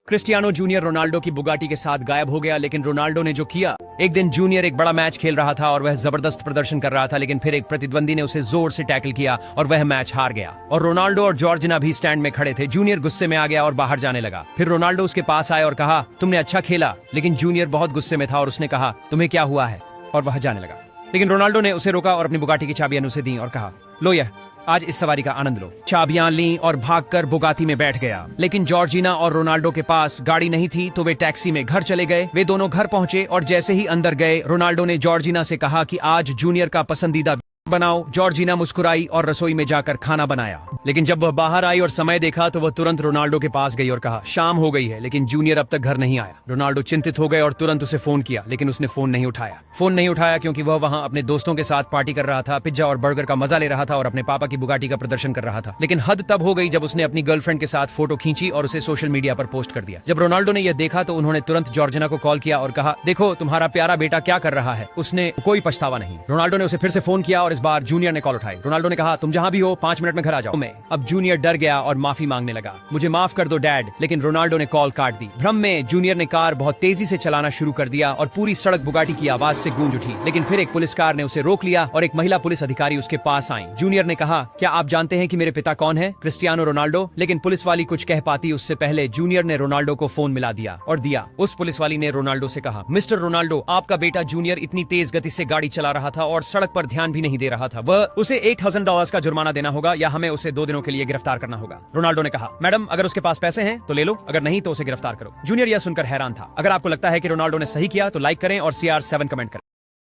Cristiano junior Ronaldo की Bugatti के साथ गायब हो गया, लेकिन रोनाल्डो ने जो किया। एक दिन जूनियर एक बड़ा मैच खेल रहा था और वह जबरदस्त प्रदर्शन कर रहा था, लेकिन फिर एक प्रतिद्वंदी ने उसे जोर से टैकल किया और वह मैच हार गया। और रोनाल्डो और जॉर्जिना भी स्टैंड में खड़े थे। जूनियर गुस्से में आ गया और बाहर जाने लगा। फिर रोनाल्डो उसके पास आया और कहा, तुमने अच्छा खेला। लेकिन जूनियर बहुत गुस्से में था और उसने कहा, तुम्हें क्या हुआ है, और वह जाने लगा। लेकिन रोनाल्डो ने उसे रोका और अपनी बुगाटी की चाबियां उसे दी और कहा, लो यह, आज इस सवारी का आनंद लो। चाबियां ली और भागकर बुगाती में बैठ गया। लेकिन जॉर्जिना और रोनाल्डो के पास गाड़ी नहीं थी, तो वे टैक्सी में घर चले गए। वे दोनों घर पहुंचे और जैसे ही अंदर गए, रोनाल्डो ने जॉर्जिना से कहा कि आज जूनियर का पसंदीदा बनाओ। जॉर्जिना मुस्कुराई और रसोई में जाकर खाना बनाया। लेकिन जब वह बाहर आई और समय देखा, तो वह तुरंत रोनाल्डो के पास गई और कहा, शाम हो गई है लेकिन जूनियर अब तक घर नहीं आया। रोनाल्डो चिंतित हो गए और तुरंत उसे फोन किया, लेकिन उसने फोन नहीं उठाया। क्योंकि वह वहां अपने दोस्तों के साथ पार्टी कर रहा था, पिज्जा और बर्गर का मजा ले रहा था और अपने पापा की बुगाटी का प्रदर्शन कर रहा था। लेकिन हद तब हो गई जब उसने अपनी गर्लफ्रेंड के साथ फोटो खींची और उसे सोशल मीडिया पर पोस्ट कर दिया। जब रोनाल्डो ने यह देखा तो उन्होंने तुरंत जॉर्जिना को कॉल किया और कहा, देखो तुम्हारा प्यारा बेटा क्या कर रहा है, उसने कोई पछतावा नहीं। रोनाल्डो ने उसे फिर से फोन किया और इस बार जूनियर ने कॉल उठाई। रोनाल्डो ने कहा, तुम जहां भी हो 5 मिनट में घर आ जाओ। अब जूनियर डर गया और माफी मांगने लगा, मुझे माफ कर दो डैड। लेकिन रोनाल्डो ने कॉल काट दी। भ्रम में जूनियर ने कार बहुत तेजी से चलाना शुरू कर दिया और पूरी सड़क बुगाटी की आवाज से गूंज उठी। लेकिन फिर एक पुलिस कार ने उसे रोक लिया और एक महिला पुलिस अधिकारी उसके पास आई। जूनियर ने कहा, क्या आप जानते हैं कि मेरे पिता कौन है? Cristiano Ronaldo. लेकिन पुलिस वाली कुछ कह पाती उससे पहले जूनियर ने रोनाल्डो को फोन मिला दिया और दिया। उस पुलिस वाली ने रोनाल्डो से कहा, मिस्टर रोनाल्डो, आपका बेटा जूनियर इतनी तेज गति से गाड़ी चला रहा था और सड़क पर ध्यान भी नहीं दे रहा था। वह उसे $8,000 का जुर्माना देना होगा या हमें उसे 2 दिनों के लिए गिरफ्तार करना होगा। रोनाल्डो ने कहा, मैडम अगर उसके पास पैसे हैं तो ले लो, अगर नहीं तो उसे गिरफ्तार करो। जूनियर यह सुनकर हैरान था। अगर आपको लगता है कि रोनाल्डो ने सही किया तो लाइक करें और CR7 कमेंट करें।